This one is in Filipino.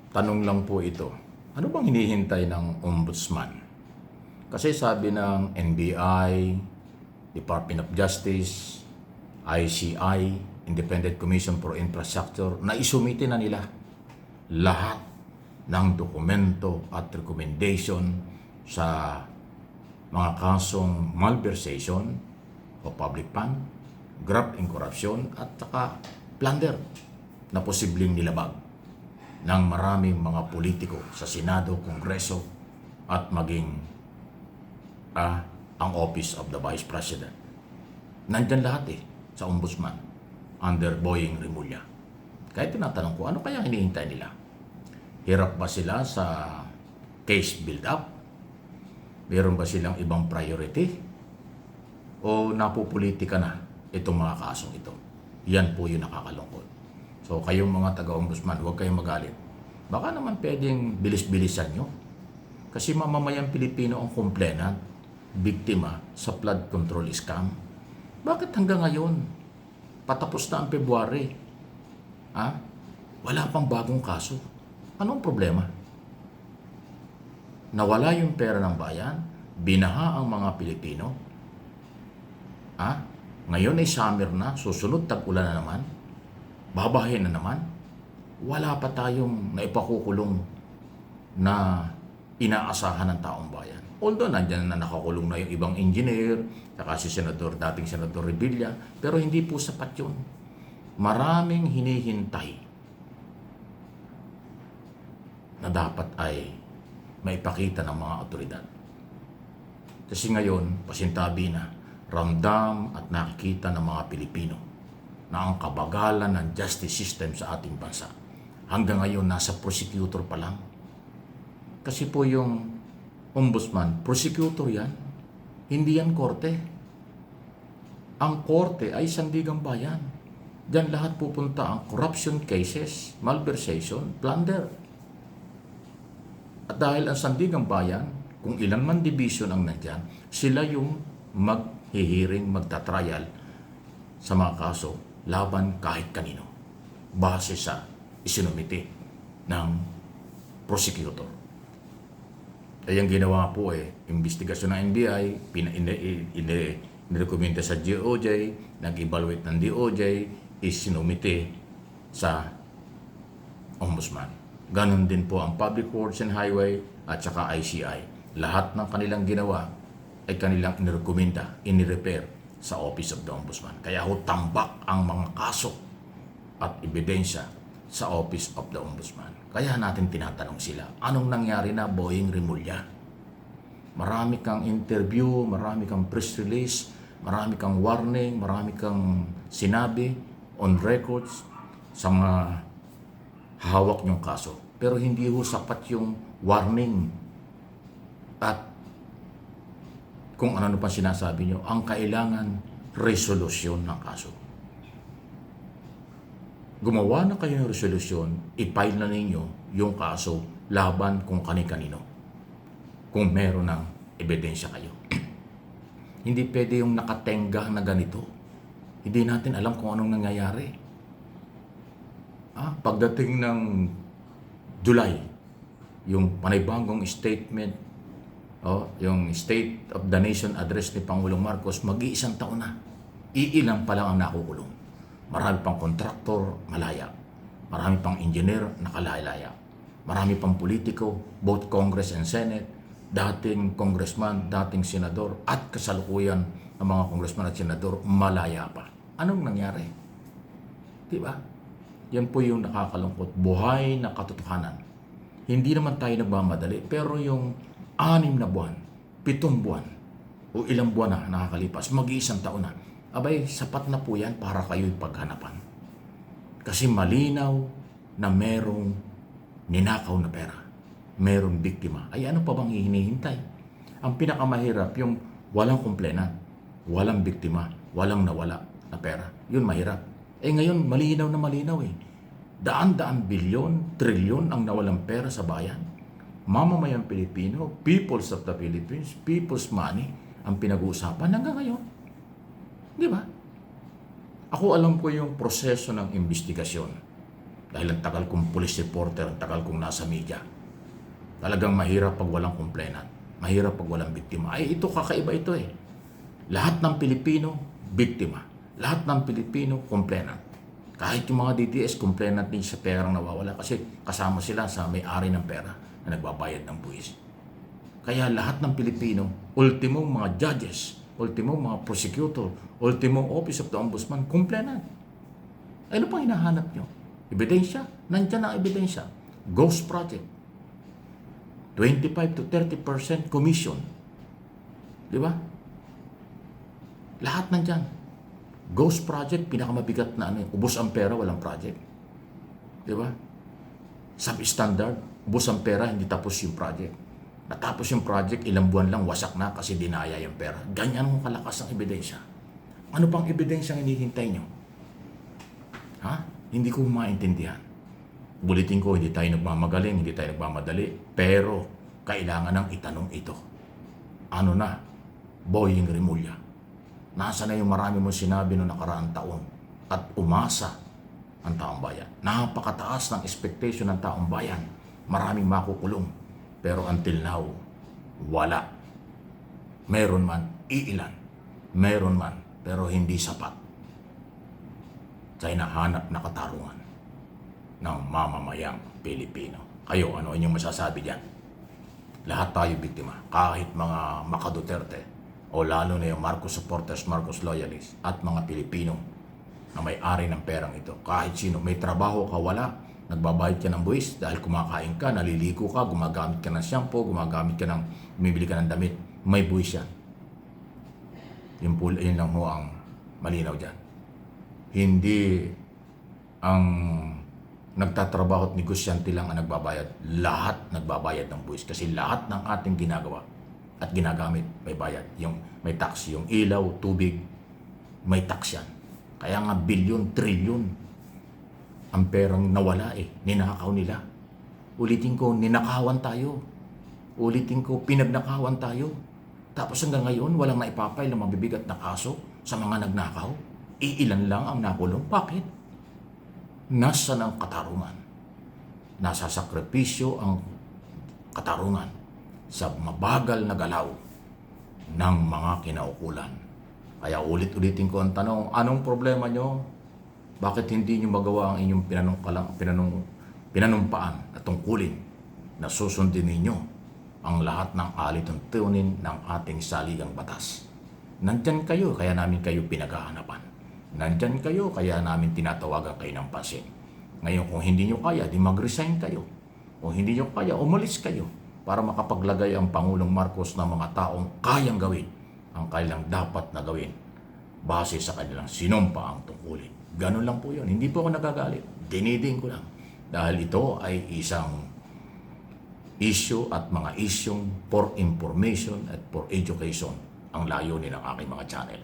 Tanong lang po ito. Ano bang hinihintay ng ombudsman? Kasi sabi ng NBI, Department of Justice, ICI, Independent Commission for Infrastructure, na isumite na nila lahat ng dokumento at recommendation sa mga kasong malversation o public fund, graft and corruption at saka plunder na posibleng nilabag ng maraming mga politiko sa Senado, Kongreso at maging ang Office of the Vice President. Nandyan lahat sa Ombudsman under Boying Rimulya. Kaya tinatanong ko, ano kaya hinihintay nila? Hirap ba sila sa case build-up? Meron ba silang ibang priority? O napupolitika na itong mga kasong ito? Yan po yung nakakalungkot. So kayong mga taga-ombudsman, huwag kayong magalit. Baka naman pwedeng bilis-bilisan nyo. Kasi mamamayang Pilipino ang complainant, biktima sa flood control scam. Bakit hanggang ngayon? Patapos na ang February. Wala pang bagong kaso. Anong problema? Nawala yung pera ng bayan, binaha ang mga Pilipino. Ngayon ay summer na, susunod tag-ulan na naman, babahin na naman. Wala pa tayong naipakukulong na inaasahan ng taong bayan. Although nandyan na nakakulong na yung ibang engineer, saka si dating Senador Revilla, pero hindi po sapat yun. Maraming hinihintay na dapat ay maipakita ng mga otoridad. Kasi ngayon, pasintabi na, ramdam at nakikita ng mga Pilipino na ang kabagalan ng justice system sa ating bansa hanggang ngayon nasa prosecutor pa lang. Kasi po yung ombudsman, prosecutor yan, hindi yan korte. Ang korte ay sandigang bayan. Diyan lahat pupunta ang corruption cases, malversation, plunder. At dahil ang sandigang bayan, kung ilan man division ang nandyan, sila yung maghihiring, magtatrial sa mga kaso laban kahit kanino. Base sa isinumite ng prosecutor. Ay ang ginawa po investigasyon ng NBI, nirekomenda sa DOJ, nag-evaluate ng DOJ, isinumite sa Ombudsman. Ganon din po ang Public Works and Highway at saka ICI. Lahat ng kanilang ginawa ay kanilang inirekomenda, inirepair sa Office of the Ombudsman. Kaya ho tambak ang mga kaso at ebidensya sa Office of the Ombudsman. Kaya natin tinatanong sila, anong nangyari na Boying Rimulya? Marami kang interview, marami kang press release, marami kang warning, marami kang sinabi on records sa mga hawak niyong kaso. Pero hindi ho sapat yung warning at kung ano pa sinasabi niyo, ang kailangan resolusyon ng kaso. Gumawa na kayo ng resolusyon, i-file na ninyo yung kaso laban kung kani-kanino. Kung meron ng ebidensya kayo. Hindi pwede yung nakatenga na ganito. Hindi natin alam kung anong nangyayari. Pagdating ng July, yung panibagong statement, yung State of the Nation address ni Pangulong Marcos, mag-iisang taon na. Iilang pa lang ang nakukulong. Marami pang kontraktor, malaya. Marami pang engineer, nakalalaya. Marami pang politiko, both Congress and Senate, dating congressman, dating senador, at kasalukuyan ng mga congressman at senador, malaya pa. Anong nangyari? Diba? Yan po yung nakakalungkot. Buhay na katotohanan. Hindi naman tayo nagmamadali, pero yung 6 na buwan, 7 buwan, o ilang buwan na nakakalipas, mag-iisang taon na, abay, sapat na po yan para kayo'y paghanapan. Kasi malinaw na merong ninakaw na pera, merong biktima. Ay ano pa bang hinihintay? Ang pinakamahirap, yung walang komplena, walang biktima, walang nawala na pera. Yun mahirap. Ngayon, malinaw na malinaw Daan-daan bilyon, trilyon ang nawalang pera sa bayan. Mamamayang Pilipino, peoples of the Philippines, people's money, ang pinag-uusapan hanggang ngayon. Di ba? Ako alam ko yung proseso ng investigasyon. Dahil ang tagal kong police reporter, ang tagal kong nasa media. Talagang mahirap pag walang complainant. Mahirap pag walang biktima. Ay, ito kakaiba ito eh. Lahat ng Pilipino, biktima. Lahat ng Pilipino, complainant. Kahit yung mga DTS, complainant din sa perang nawawala kasi kasama sila sa may-ari ng pera na nagbabayad ng buwis. Kaya lahat ng Pilipino, ultimong mga judges, ultimong mga prosecutor, ultimong office of the ombudsman, complainant. Ano pang hinahanap nyo? Ebidensya? Nandiyan ang ebidensya. Ghost project. 25 to 30% commission. Di ba? Lahat nandyan. Ghost project, pinakamabigat na ano, ubos ang pera, walang project. Di ba? Substandard, ubos ang pera, hindi tapos yung project. Natapos yung project, ilang buwan lang, wasak na kasi dinaya yung pera. Ganyan ang kalakas ng ebidensya. Ano pang ebidensya ang hinihintay nyo? Ha? Hindi ko maintindihan. Bulitin ko, hindi tayo nagmamagaling, hindi tayo nagmamadali, pero kailangan ng itanong ito. Ano na? Boying Rimulya. Nasa na yung marami mong sinabi noong nakaraang taon at umasa ang taong bayan. Napakataas ng expectation ng taong bayan. Maraming makukulong. Pero until now, wala. Meron man, iilan. Meron man, pero hindi sapat. Sa hinahanap na katarungan ng mamamayang Pilipino. Kayo, ano inyong masasabi diyan? Lahat tayo biktima. Kahit mga Maka-Duterte o lalo na yung Marcos supporters, Marcos loyalists at mga Pilipino na may-ari ng perang ito. Kahit sino, may trabaho ka, wala, nagbabayad ka ng buwis dahil kumakain ka, naliligo ka, gumagamit ka ng shampoo, bumibili ka ng damit, may buwis yan. Yun lang ho ang malinaw dyan. Hindi ang nagtatrabaho at negosyante lang ang nagbabayad. Lahat nagbabayad ng buwis kasi lahat ng ating ginagawa at ginagamit may bayad. Yung may tax, yung ilaw, tubig, may tax yan. Kaya nga bilyon, trilyon ang perang nawala eh. Ninakaw nila. Ulitin ko, ninakawan tayo. Ulitin ko, pinagnakawan tayo. Tapos hanggang ngayon, walang naipapay na mabibigat na kaso sa mga nagnakaw. Iilan lang ang nakulong. Bakit? Nasa ng katarungan. Nasa sakripisyo ang katarungan sa mabagal na galaw ng mga kinaukulan. Kaya ulit-ulitin ko ang tanong, anong problema nyo? Bakit hindi nyo magawa ang inyong pinanumpaan at tungkulin na susundin ninyo ang lahat ng alituntunin ng ating saligang batas? Nandyan kayo, kaya namin kayo pinaghahanapan. Nandyan kayo, kaya namin tinatawagan kayo ng pansin. Ngayon, kung hindi nyo kaya, di mag-resign kayo. Kung hindi nyo kaya, umalis kayo para makapaglagay ang Pangulong Marcos ng mga taong kayang gawin ang kailang dapat na gawin base sa kanilang sinumpaang tungkulin. Ganun lang po yun. Hindi po ako nagagalit. Diniding ko lang. Dahil ito ay isang issue at mga isyong for information at for education ang layunin ng aking mga channel.